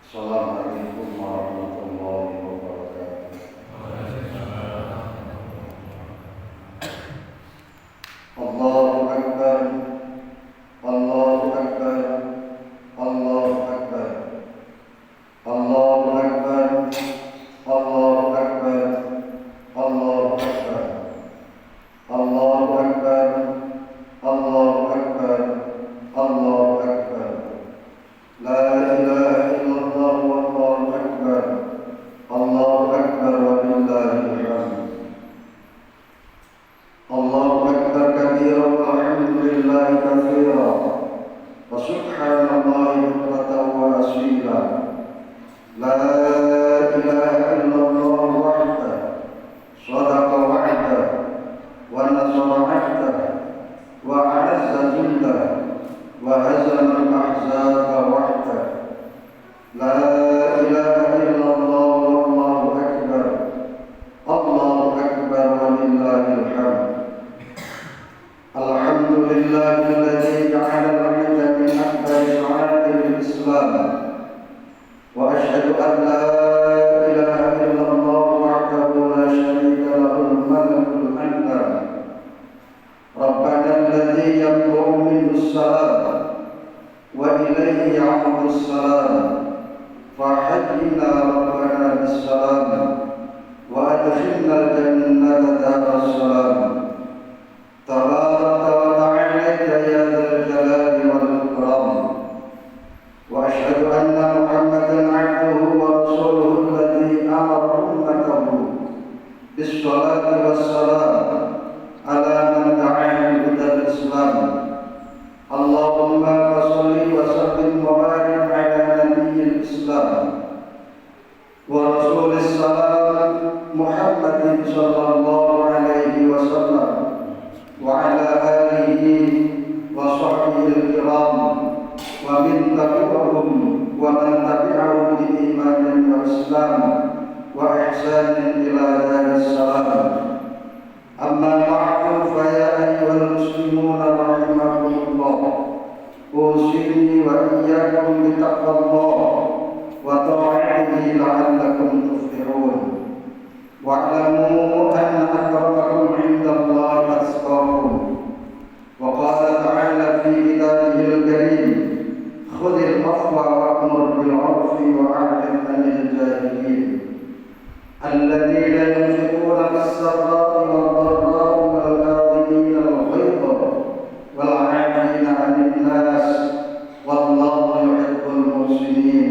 Assalamualaikum warahmatullahi wabarakatuh. Allahu Akbar, Allahu Akbar, Allahu Akbar, Allahu Akbar, Allahu Akbar, Allahu Akbar, Allahu Akbar, Allahu Akbar, Allahu Akbar. La ilaha illallah wallahu akbar. Allahu akbar walillahil hamd. Allahu akbar kabiran walhamdulillahi katsiran. Wa subhanallahi bukratan wa asila. La ilaha illallah wahdahu. Shadaqa wa'dahu wa nasara 'abdahu wa 'azza jundahu wa hazama al-ahzaba wahdahu. La ilaha illallah wallahu akbar. Allahu akbar walillahil hamd. Alhamdulillahilladzi ja'ala al-'abda min afdali sya'airil Islam. Wa asyhadu an la ilaha illallah wahdahu la syarika lahul malikul a'lam. Rabbana alladzi yamliku minhus salam wa ilayhi ya'udus salam. فحينا ربنا بالسلام وأدخلنا الجنة دار السلام. تبارك وتعالى يا ذا الجلال والإكرام. وأشهد أن محمدا عبده ورسوله الذي أمر أمته بالصلاة والسلام على من دعا بهدى الإسلام. اللهم صل وسلم وبارك على نبي الإسلام ورسول السلام محمد صلى الله عليه وسلم وعلى آله وصحبه الكرام ومن تبعهم ومن تبعهم بإيمان وإسلام وإحسان إلى دار السلام. أما بعد فيا أيها المسلمون رحمكم الله، أوصيني وإياكم بتقوى الله وطاعته لعلكم تفلحون. واعلموا أن أكرمكم عند الله أتقاكم. وقال تعالى في كتابه الكريم: خذ العفو وأمر بالعرف وأعرض عن الجاهلين الذين ينفقون في السراء والضراء والكاظمين الغيظ والعافين عن الناس والله يحب المحسنين.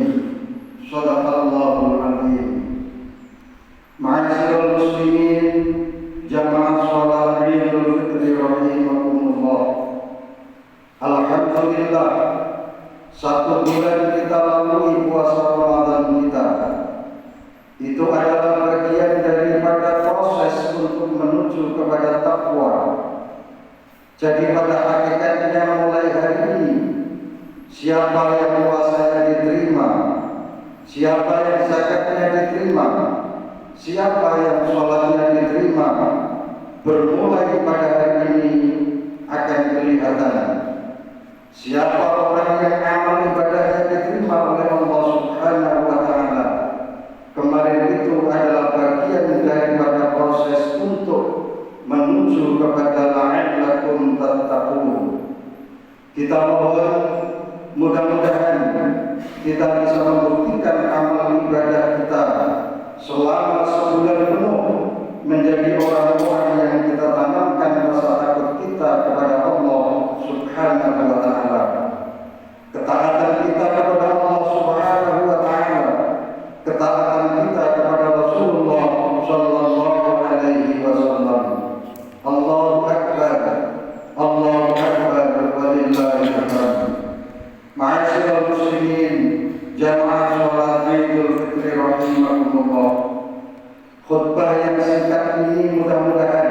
صدق الله العظيم. Ma'asyiral muslimin, jamaah shalat Idul Fitri rahimakumullah. Alhamdulillah, satu bulan kita lalui puasa Ramadan kita. Itu adalah bagian daripada proses untuk menuju kepada takwa. Jadi pada hakikatnya mulai hari ini, siapa yang puasanya diterima, siapa yang zakatnya diterima, siapa yang sholatnya diterima, bermulai pada hari ini akan kelihatan siapa orang yang amal ibadahnya diterima oleh Allah Subhanahu wa Ta'ala. Kemarin itu adalah bagian daripada proses untuk menuju kepada la'allakum tattaqun. Kita mohon mudah-mudahan kita bisa membuktikan amal ibadah kita selama sebulan penuh menjadi orang-orang yang kita tanamkan rasa takut kita kepada Allah Subhanahu wa Ta'ala. Ketaatan kita kepada Allah Subhanahu wa Ta'ala, ketaatan kita kepada Rasulullah sallallahu alaihi wasallam. Allahu akbar, Allahu akbar walillahil hamd. Ma'asyiral muslimin, jamaah salat Idul Fitri rahimakumullah. Khutbah yang singkat ini mudah-mudahan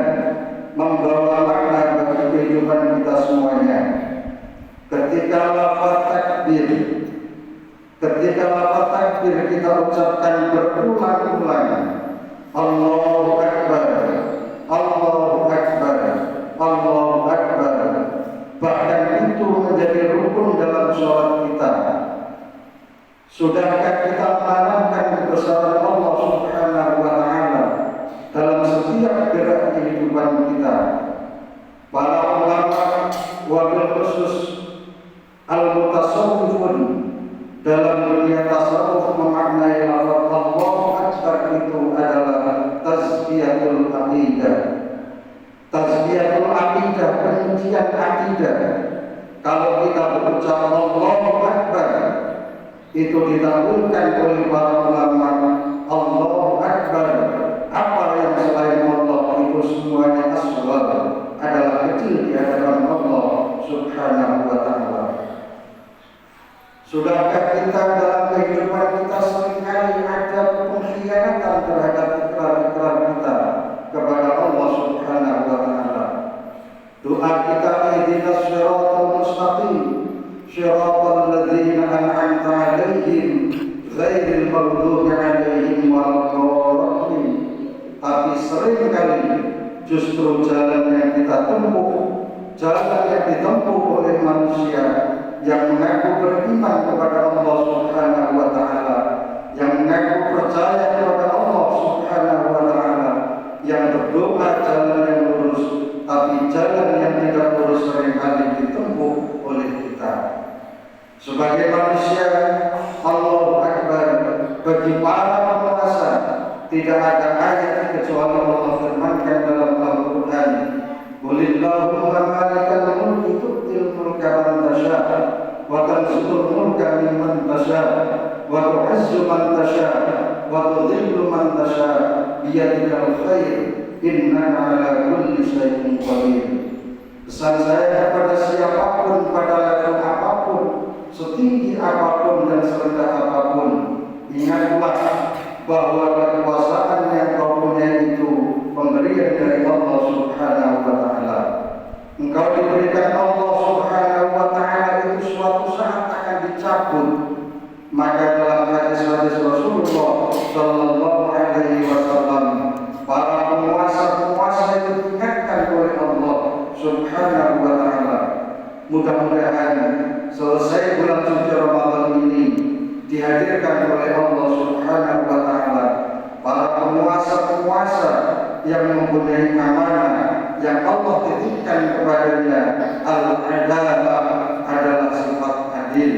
membawa makna bagi kehidupan kita semuanya. Ketika lafaz takbir kita ucapkan berulang-ulang, Allahu akbar, Allahu akbar, Allahu akbar. Bahkan itu menjadi rukun dalam sholat kita. Sudahkah kita menanamkan kebesaran Allah Subhanahu wa Ta'ala dalam setiap gerak kehidupan kita? Para ulama wabil khusus al-mutasawwifun dalam dunia tasawuf memaknai lafaz Allahu Akbar itu adalah tazkiyatul aqidah. Tazkiyatul aqidah, penyucian akidah. Kalau kita berucap Allahu Akbar, itu ditakwilkan oleh para ulama, Allahu Akbar, apa yang selain Allah itu semuanya asghar, adalah kecil di hadapan Allah Subhanahu wa Ta'ala. Sudahkah kita dalam kehidupan kita seringkali ada pengkhianatan terhadap ikrar-ikrar kita kepada Allah Subhanahu wa Ta'ala? Doa kita, ihdinas shiratal mustaqim, shiratal ladzina an'amta 'alaihim ghairil maghdubi 'alaihim waladdallin. Tapi seringkali justru jalan yang kita tempuh, jalan yang ditempuh oleh manusia yang mengaku beriman kepada Allah Subhanahu wa Ta'ala, yang mengaku percaya kepada Allah Subhanahu wa Ta'ala, yang berdoa jalan yang lurus, tapi jalan yang tidak lurus seringkali ditempuh oleh kita. Sebagai manusia, Allahu Akbar bagi para penguasa tidak ada ayat kecuali Allah firmankan dalam Al-Quran, Qulillahumma malikal mulki tu'til mulka man tasha' wa tanzi'ul mulka mimman tasha' wa tu'izzu man tasha' wa tudhillu man tasha' biyadikal khair innaka 'ala kulli syai'in qadir. Pesan saya kepada siapapun pada level apapun, setinggi apapun dan serendah apapun, ingatlah bahwa kekuasaan yang kau punya itu pemberian dari Allah Subhanahu wa Ta'ala. Engkau diberikan Allah Subhanahu wa Ta'ala itu suatu saat akan dicabut. Maka dalam hadis-hadis Rasulullah sallallahu alaihi wasallam, para penguasa-penguasa itu diingatkan oleh Allah Subhanahu wa Ta'ala. Mudah-mudahan selesai bulan suci Ramadan ini dihadirkan oleh Allah Subhanahu wa Ta'ala para penguasa-penguasa yang mempunyai amanah yang Allah titipkan kepadanya. Al-adalah adalah sifat adil.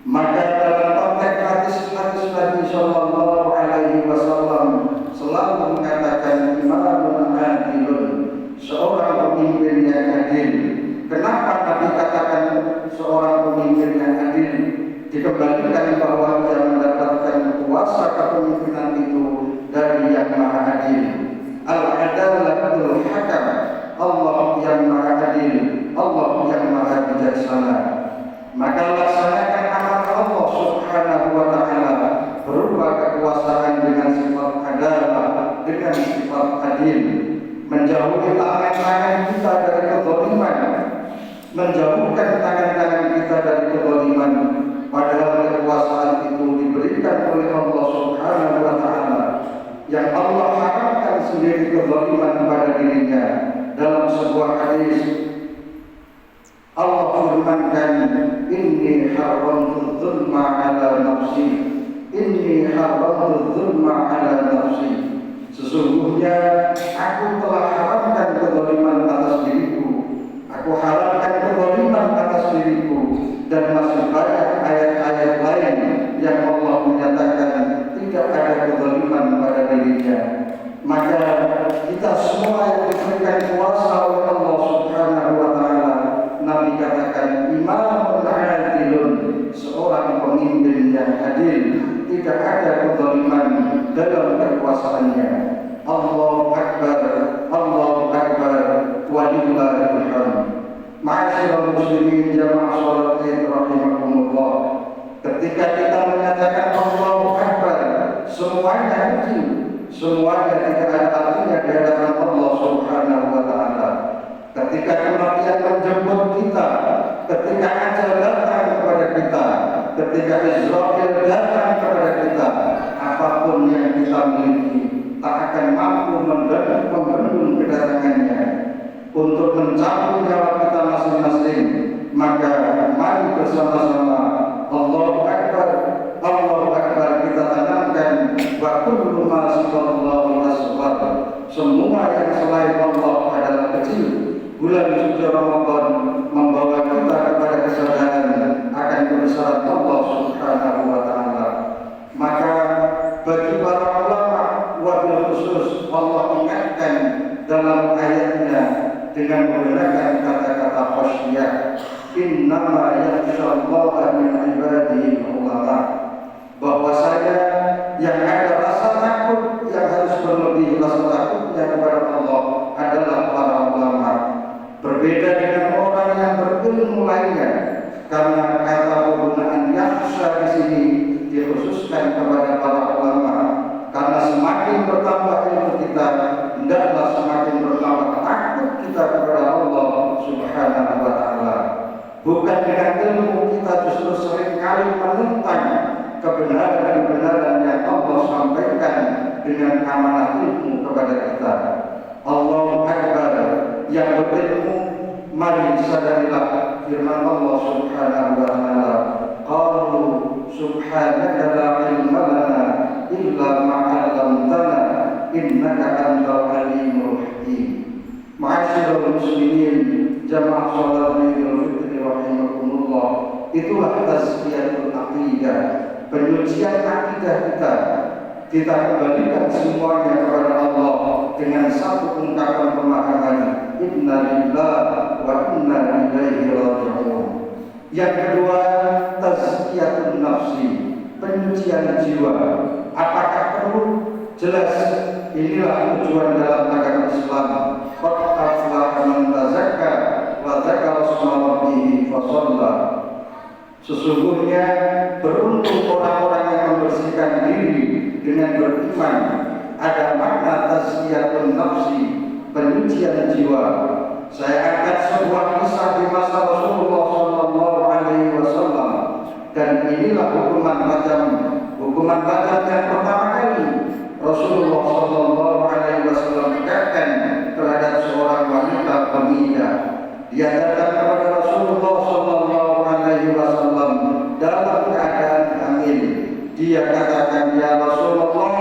Maka dalam konteks hadis-hadis Nabi sallallahu alaihi wasallam selalu mengatakan imamun adilun, seorang pemimpin yang adil. Kenapa Nabi katakan seorang pemimpin yang adil? Dikembalikan bahwa dia mendapatkan kuasa kepemimpinan itu dari yang maha adil. Al-adalatul hakam, Allah yang maha adil, Allah yang maha bijaksana. Maka laksanakan amanah Allah Subhanahu wa Ta'ala berupa kekuasaan dengan sifat adalah, dengan sifat adil, menjauhi tangan-tangan kita dari kezaliman, menjauhkan tangan-tangan kita dari kezaliman. Padahal kekuasaan itu diberikan oleh Allah Subhanahu wa Ta'ala, yang Allah haramkan sendiri kezaliman pada dirinya. Dalam sebuah hadis Allah firmankan, inni haramtu dzulma ala nafsi, inni haramtu dzulma ala nafsi. Sesungguhnya aku telah haramkan kezaliman atas diriku, aku haramkan kezaliman atas diriku. Dan masih banyak ayat-ayat lain yang Allah menyatakan tidak ada kezaliman pada dirinya. Maka kita semua yang diberikan kuasa oleh Allah Subhanahu wa Ta'ala, Nabi katakan imamun adilun, seorang pemimpin yang adil, tidak ada kezaliman dalam kekuasaannya. Allahu Akbar, Allahu Akbar, walillahil hamd. Ma'asyiral muslimin jamaah salat Id rahimakumullah. Ketika kita menyatakan Allahu Akbar, semuanya kecil, semuanya tidak ada artinya di hadapan Allah Subhanahu wa Ta'ala. Ketika kematian menjemput kita, ketika ajal datang kepada kita, ketika Israfil datang kepada kita, apapun yang kita miliki tak akan mampu membendung kedatangannya. Untuk mencabut nyawa kita masing-masing, maka mari bersama-sama Allahu Akbar, menggunakan kata-kata khasyah. Innama yakhsyallaha min ibadihi ulama. Bahwasanya yang ada rasa takut yang harus berlebih rasa takutnya kepada Allah adalah para ulama. Berbeda dengan orang yang berilmu lainnya, karena kata penggunaan yakhsha di sini dikhususkan kepada para ulama. Karena semakin bertambah ilmu kita, hendaklah semakin bertambah takut kita kepada Allah Subhanahu wa Ta'ala. Bukan dengan ilmu kita justru seringkali menentang kebenaran-kebenaran yang Allah sampaikan dengan amanah ilmu kepada kita. Allahu Akbar, yang berilmu, mari sadarilah firman Allah Subhanahu wa Ta'ala, qalu subhanaka la ilma lana illa ma 'allamtana innaka antal alimul hakim. Ma'asyiral muslimin, jamaah salat Idul Fitri rahimakumullah, itulah tazkiyatul aqidah, penyucian akidah kita. Kita kembalikan semuanya kepada Allah dengan satu ungkapan pemahaman, inna lillahi wa inna ilaihi raji'un. Yang kedua, tazkiyatun nafsi, penyucian jiwa. Apakah perlu? Jelas, inilah tujuan dalam agama Islam. Qad aflaha man tazakka wa dzakara isma rabbih fa shalla. Sesungguhnya beruntung orang-orang yang membersihkan diri dengan beriman. Ada makna tazkiyatun nafsi, penyucian jiwa. Saya angkat sebuah kisah di masa Rasulullah Sallallahu Alaihi Wasallam, dan inilah hukuman rajam yang pertama kali Rasulullah Sallallahu Alaihi Wasallam tegakkan terhadap seorang wanita pemidah. Dia datang kepada Rasulullah Sallallahu Alaihi Wasallam dalam keadaan hamil. Dia katakan, ya Rasulullah,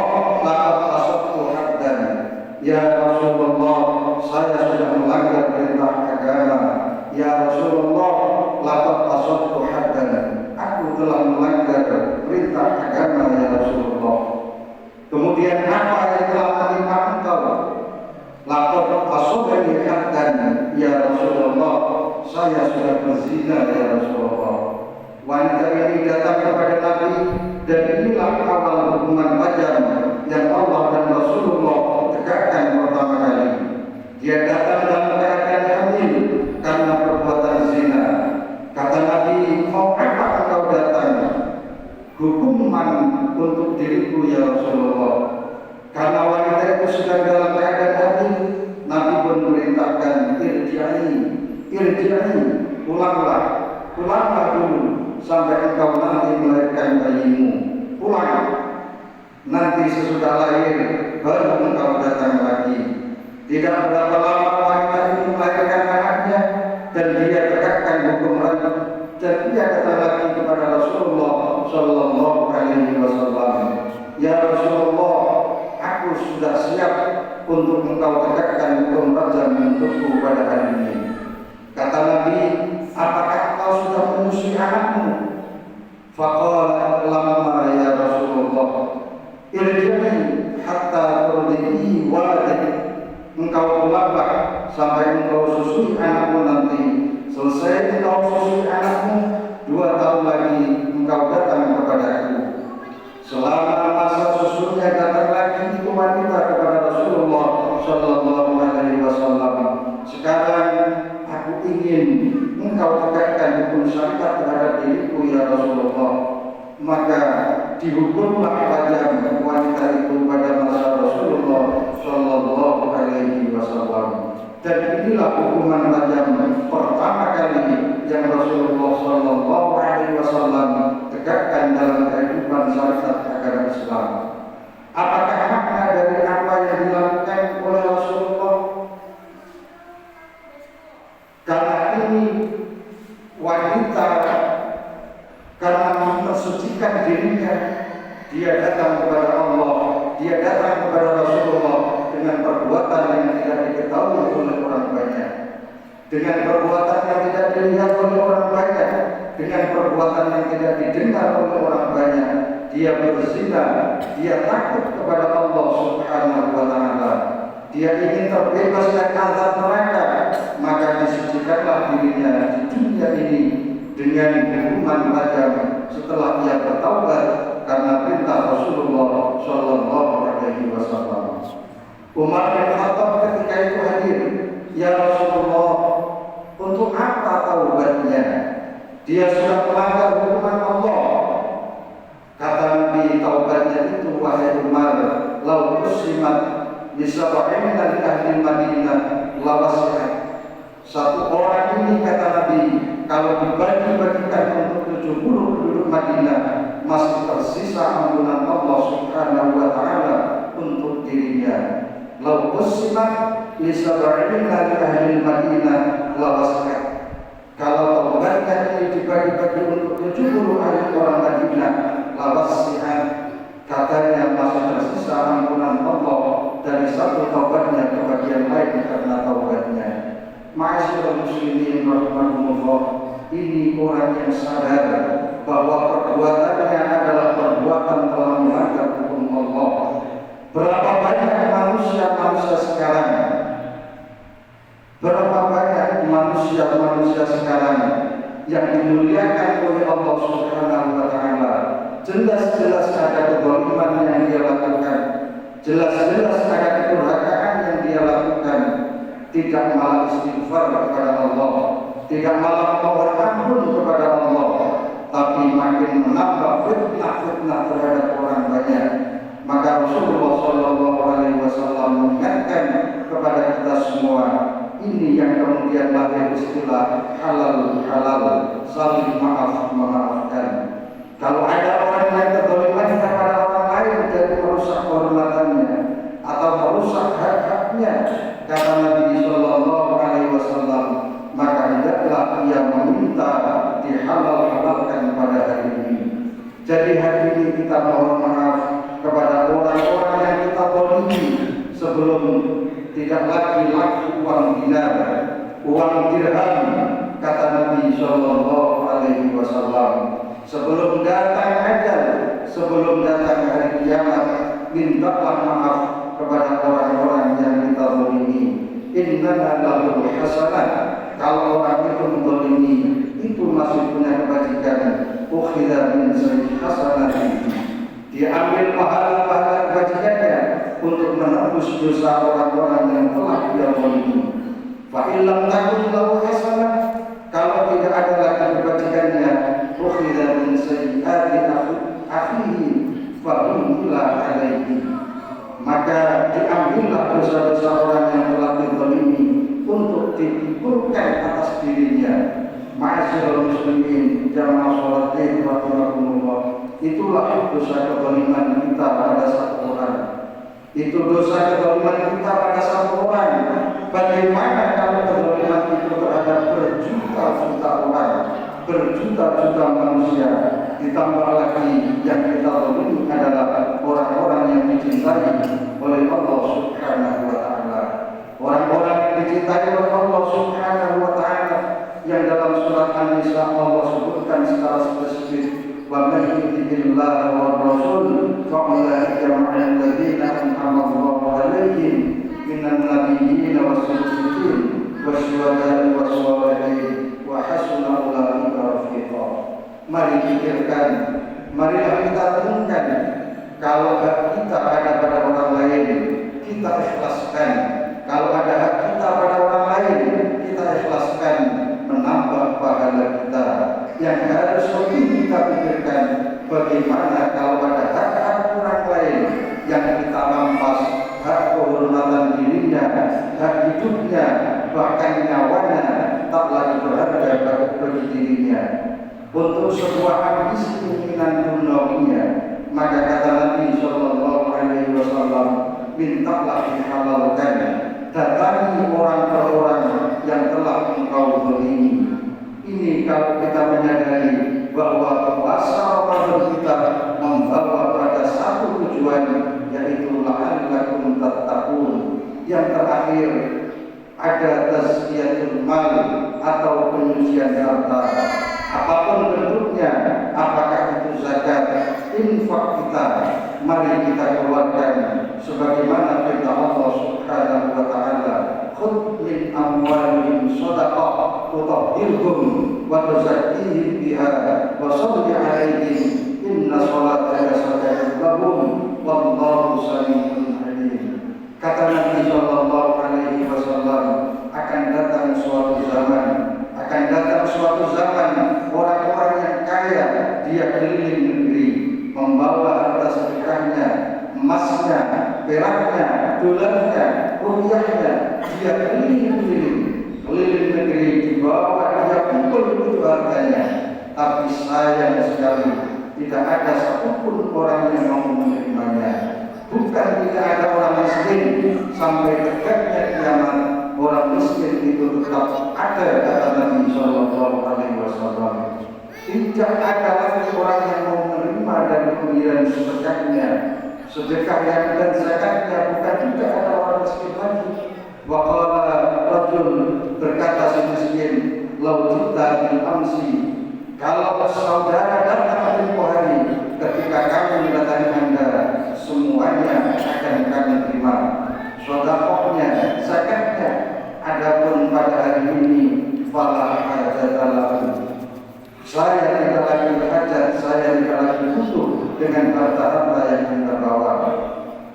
laqad asabtu haddan. Ya Rasulullah, saya sudah melanggar perintah agama. Ya Rasulullah, laqad asabtu haddan. Aku telah melanggar perintah agama, ya Rasulullah. Kemudian apa yang telah menimpa engkau? Laqad asabani haddan, ya Rasulullah. Saya sudah berzina, ya Rasulullah. Wanita ini datang kepada Nabi, dan inilah awal hukuman rajam yang Allah dan Rasulullah tegakkan pertama kali. Dia datang dalam keadaan hamil karena perbuatan zina. Kata Nabi, mau apa engkau datang? Hukuman untuk diriku, ya Rasulullah. Karena wanita itu sedang dalam keadaan hamil, Nabi pun memerintahkan, irji'i, pulanglah dulu sampai engkau nanti melahirkan bayimu. Pulang, nanti sesudah lahir baru engkau datang lagi. Tidak berapa lama wanita itu melahirkan anaknya, dan dia tegakkan hukum rajam. Dan dia datang lagi kepada Rasulullah Sallallahu Alaihi Wasallam, ya Rasulullah, aku sudah siap untuk engkau tegakkan hukum rajam untukku pada hari ini. Kata Nabi, apakah engkau sudah menyusui anakmu? Faqala lamma ya Rasulullah, irji'i hatta turdi'i waladik. Engkau pulanglah sampai engkau susui anakmu nanti. Selesai engkau susui anakmu, 2 tahun lagi engkau datang kepadaku. Selama masa susunya datang lagi itu wanita kepada Rasulullah Sallallahu Alaihi Wasallam. Sekarang aku ingin engkau tegakkan hukum syariat terhadap diriku, ya Rasulullah. Maka dihukumlah rajam wanita itu pada masa Rasulullah Sallallahu Alaihi Wasallam. Dan inilah hukuman rajam pertama kali yang Rasulullah Sallallahu Alaihi Wasallam tegakkan dalam kehidupan syariat agama Islam. Apakah makna dari apa yang dilakukan oleh Rasulullah? Karena ini wanita, karena mensucikan dirinya, dia datang kepada Allah, dia datang kepada Rasulullah dengan perbuatan yang tidak diketahui oleh orang banyak, dengan perbuatan yang tidak dilihat oleh orang banyak, dengan perbuatan yang tidak didengar oleh orang banyak. Dia berzina, dia takut kepada Allah Subhanahu wa Ta'ala. dia ingin terbebas dari azab neraka, maka disucikanlah dirinya di dunia ini dengan hukuman rajam setelah ia bertaubat karena perintah Rasulullah Shallallahu Alaihi Wasallam. Umar bin Khattab ketika itu hadir, ya Rasulullah, untuk apa taubatnya? Dia sudah melanggar hukuman Allah. Kata Nabi, taubatnya itu wahai Umar, lau muslimat bisab'in dari ahli Madinah lawasihat. Satu orang ini, kata Nabi, kalau dibagi-bagikan untuk 70 penduduk Madinah, masih tersisa ampunan Allah Subhanahu wa taala untuk dirinya. Lau muslimat bisab'in dari ahli Madinah lawasihat. Kalau taubatnya ini dibagi-bagi untuk 70 ahli orang Madinah, lawasihat, katanya masih tersisa ampunan Allah dari satu taubatnya ke bagian lain karena taubatnya. Ma'asyiral muslimin rahimakumullah, ini orang yang sadar bahwa perbuatannya adalah perbuatan telah melanggar hukum Allah. Berapa banyak manusia sekarang, berapa banyak manusia sekarang yang dimuliakan oleh Allah Subhanahu wa taala, jelas-jelas ada kezaliman yang dia lakukan, jelas-jelas ada kedurhakaan yang dia lakukan, tidak malah istighfar kepada Allah, tidak malah mohon ampun kepada Allah, tapi makin menambah fitnah-fitnah terhadap orang banyak. Maka Rasulullah Shallallahu Alaihi Wasallam mengingatkan kepada kita semua, ini yang kemudian lahir istilah halal saling maafkan. Kalau ada orang yang kezaliman kepada orang lain dari merusak kehormatannya atau merusak hak-haknya, kata Nabi Shallallahu Alaihi Wasallam, maka hendaklah ia meminta dihalal-halalkan pada hari ini. Jadi hari ini kita mohon maaf kepada orang-orang yang kita zalimi sebelum tidak lagi laku uang dinar, uang dirham, kata Nabi Shallallahu Alaihi Wasallam. Sebelum datang ajal, sebelum datang hari kiamat, mintalah maaf kepada orang-orang yang kita zalimi. Innana lahul hasanah. Kalau orang itu menzalimi, itu masih punya kebajikan. Ukhidha min sayyi hasanah. Diambil pahala-pahala kebajikannya untuk menebus dosa orang-orang yang telah dia zalimi. Fa illam takun lahu hasanah, kalau tidak ada lagi kebajikannya, ukhidha min sayyiati akhihi fa humila alaihi, maka diambillah dosa-dosa orang yang telah dizalimi untuk dipikulkan atas dirinya. Ma'asyiral muslimin jamaah salat Id rahimakumullah, itulah dosa kezaliman kita pada satu orang. Itu dosa kezaliman kita pada satu orang. Bagaimana kalau kezaliman itu terhadap berjuta-juta orang, berjuta-juta manusia, ditambah lagi yang kita zalimi adalah orang-orang yang dicintai oleh Allah Subhanahu wa taala. Orang-orang yang dicintai oleh Allah Subhanahu wa taala yang dalam surat An-Nisa Allah sebutkan secara spesifik, wa man yuti'illaha wa rasul fa ulaika ma'al ladzina an'ama Allahu 'alaihim minan nabiyyin was-siddiqin wasyuhada'i was-shalihin wa hasuna ulaika rafiqa. Mari pikirkan, marilah kita renungkan, kalau hak kita ada pada orang lain, kita ikhlaskan. Kalau ada hak kita pada orang lain, kita ikhlaskan, menambah pahala kita. Yang harus lebih kita pikirkan, bagaimana kalau ada hak-hak orang lain yang kita rampas, hak kehormatan dirinya, hak hidupnya, bahkan nyawanya tak lagi berharga bagi dirinya. Untuk sebuah ambisi keinginan duniawinya, maka kata Nabi Shallallahu Alaihi Wasallam, mintalah dihalalkan, datangi orang per orang yang telah engkau zalimi. Ini kalau kita menyadari bahwa puasa Ramadan kita membawa pada satu tujuan, yaitu la'allakum tattaqun. Yang terakhir ada tazkiyatul mal atau penyucian harta. Apapun bentuknya, apakah itu zakat, infak kita, mari kita keluarkan sebagaimana firman Allah Subhanahu wa taala, khudh min amwalihim shadaqah tutahhirhum wa tuzakkihim biha wa shalli 'alaihim inna salataka sakanun lahum wallahu samii'un 'aliim. Kata Nabi sallallahu alaihi wasallam, akan datang suatu zaman orang-orang yang kaya dia keliling negeri membawa harta sedekahnya, emasnya, peraknya, dolarnya, rupiahnya, dia keliling negeri dibawa, dia kumpul itu hartanya, tapi sayang sekali tidak ada satupun orang yang mau menerimanya. Bukan tidak ada orang miskin, sampai tegaknya kiamat orang miskin itu tetap ada, kata Nabi Sallallahu Alaihi Wasallam. Tidak ada lagi orang yang mau menerima dan pemberian sedekahnya, sedekah yang dan zakatnya, bukan juga ada orang miskin lagi. Wa qala rajul, berkata si miskin, lau jita bil amsi, kalau saudara datang tempoh hari ketika kami mendatangi Anda, semuanya akan kami terima, sedekahnya, zakatnya. Adapun pada hari ini fala hajatalahu, saya tidak lagi hajat, saya tidak lagi butuh dengan harta-harta yang Anda bawa.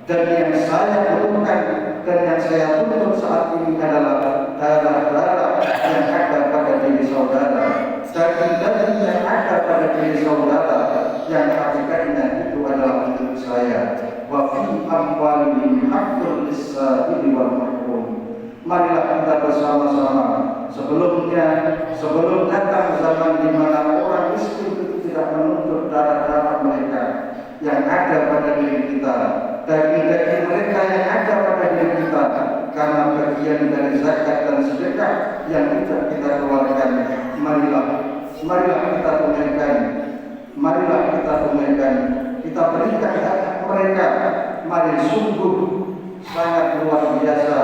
Dan yang saya butuhkan dan yang saya tuntut saat ini adalah darah-darah yang ada pada diri saudara, daging-daging yang ada pada diri saudara, yang hakikatnya itu adalah milik saya. Wa fi amwalihim haqqul lis-sa'ili wal mahrum. Marilah kita bersama-sama sebelum datang zaman di mana orang miskin itu tidak menuntut darah-darah mereka yang ada pada diri kita, daging-daging mereka yang ada pada diri kita, karena bagian dari zakat dan sedekah yang tidak kita keluarkan. Marilah kita tunaikan, kita berikan hak mereka. Mari, sungguh sangat luar biasa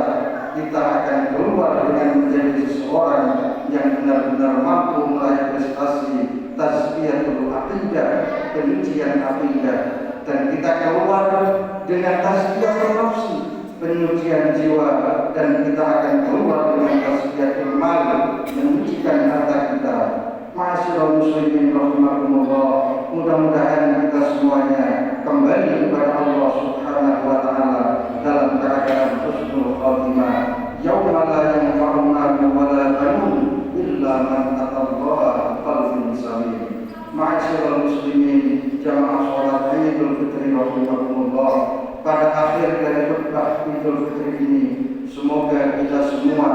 kita akan keluar dengan menjadi seseorang yang benar-benar mampu meraih prestasi tazkiyatul aqidah, penyucian aqidah, dan kita keluar dengan tazkiyatul nafsi, penyucian jiwa, dan kita akan keluar dengan tazkiyatul mal, menyucikan harta kita. Ma'asyiral muslimin rahimakumullah, mudah-mudahan kita semuanya kembali kepada Allah Subhanahu wa taala dalam keadaan husnul khatimah, yauma la yanfa'u malun wa la banun illa man atallaha biqalbin salim. Ma'asyiral muslimin, jamaah salat Idul Fitri rahimakumullah, pada akhir dari khutbah Idul Fitri ini, semoga kita semua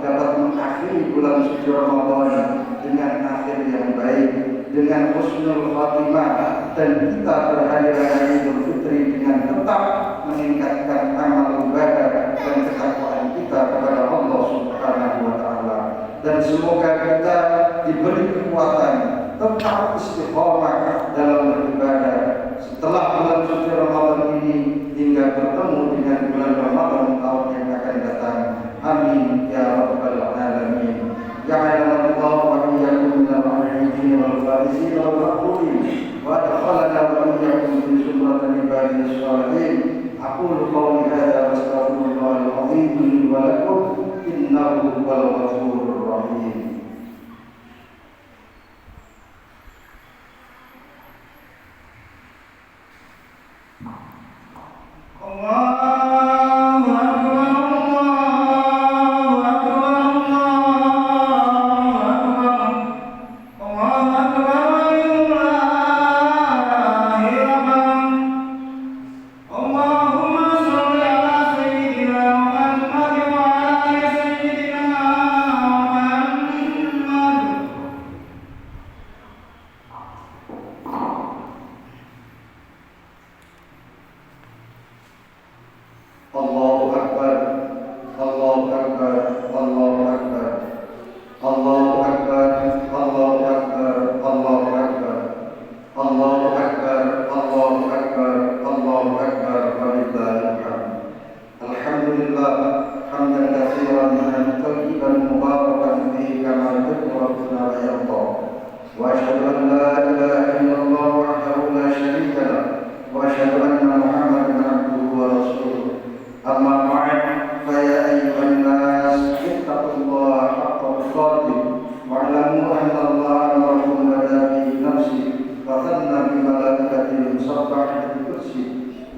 dapat mengakhiri bulan suci Ramadan dengan akhir yang baik, dengan husnul khatimah, dan kita berhari raya Idul Fitri dengan tetap meningkatkan amal ibadah dan ketakwaan kita kepada Allah Subhanahu wa taala. Dan semoga kita diberi kekuatan tetap istiqomah dalam beribadah setelah bulan suci Ramadan ini hingga bertemu dengan bulan Ramadan tahun yang akan datang. Amin ya rabbal alamin. Ja'alana Allah wa iyyakum minal mu'minin wal faizin wal maqbulin wa adkhalana wa iyyakum fi zumratil ibadis shalihin. Aqulu qawli hadza wa astaghfirullahal azim li wa lakum innahu huwal ghafurur rahim.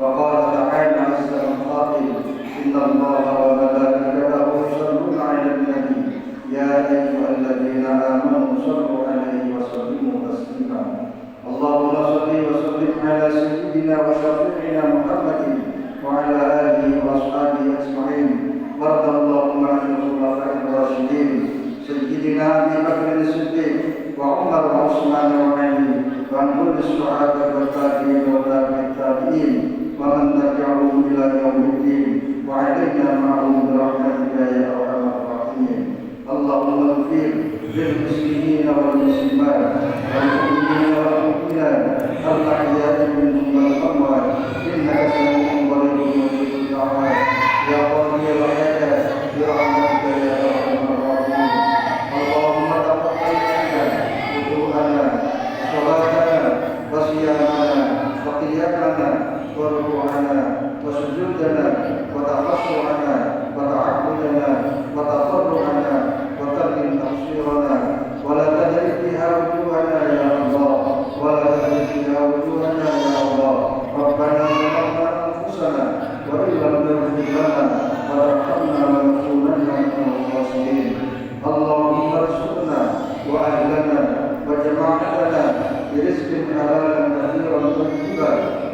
فقال تعالى عز من قائل إن الله وملائكته يصلون على النبي يا أيها الذين آمنوا صلوا عليه وسلموا تسليما اللهم صل وسلم على سيدنا وشفيعنا محمد وعلى آله وأصحابه أجمعين وارض اللهم عن الخلفاء الراشدين سيدنا أبي بكر الصديق وعمر وعثمان وعلي وعن كل الصحابة والتابعين والتابعين ومن تبعهم إلى يوم الدين وعلينا معهم برحمتك يا أرحم الراحمين اللهم اغفر للمسلمين والمسلمات والمؤمنين والمؤمنات الأحياء منهم والأموات إنك سميع قريب مجيب الدعوات يا قاضي الحاجات برحمتك يا أرحم الراحمين اللهم تقبل منا وضوءنا وصلاتنا وصيامنا وقيامنا وركوعنا وسجودنا وتخشعنا وتعبدنا وتضرعنا وكرم تقصيرنا ولا تدرك بها وجوهنا يا الله ولا تدرك بها وجوهنا يا الله ربنا ظلمنا انفسنا وان لم تغفر لنا وترحمنا لنكونن من الخاسرين اللهم ارزقنا واهلنا وجماعتنا برزق حلالا كثيرا طيبا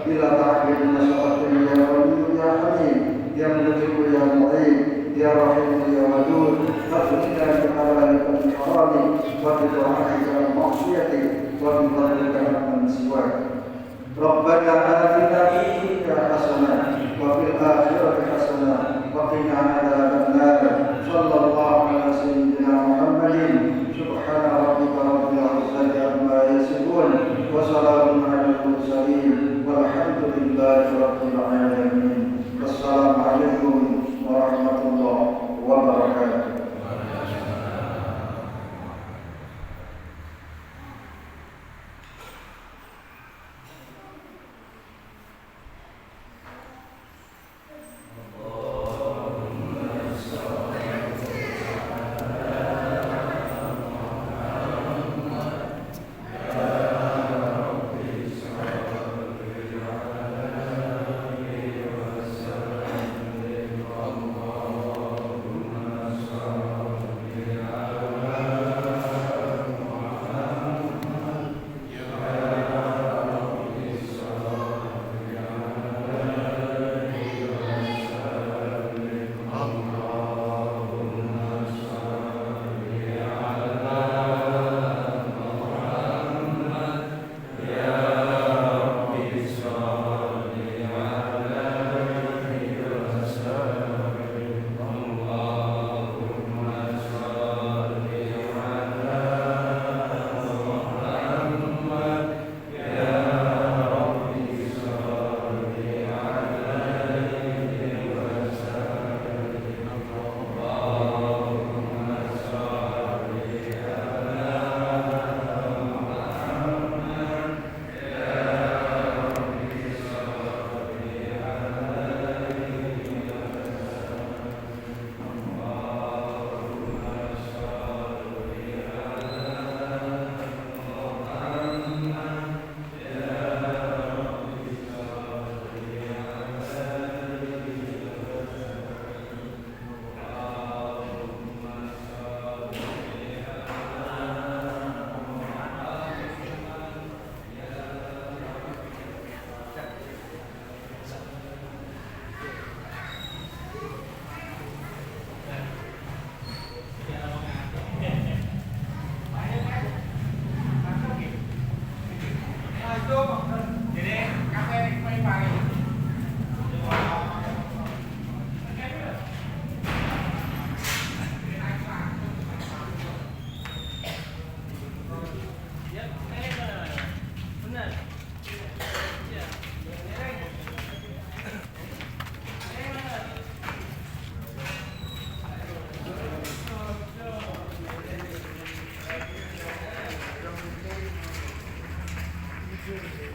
بلا تعب مشقة يا ولي يا حميد يا مجيب يا معين يا رحيم يا ودود اغفرنا بحلالك من حرامك وبطاعتك عن معصيتك وبفضلك عمن سواك ربنا آتنا في الدنيا حسنة وفي الآخرة حسنة وقنا عذاب النار صلى الله على سيدنا محمد سبحان ربك رب العزة عما يصفون وسلام على المرسلين والحمد لله رب العالمين السلام عليكم ورحمة الله وبركاته. Jadi, kafe ini paling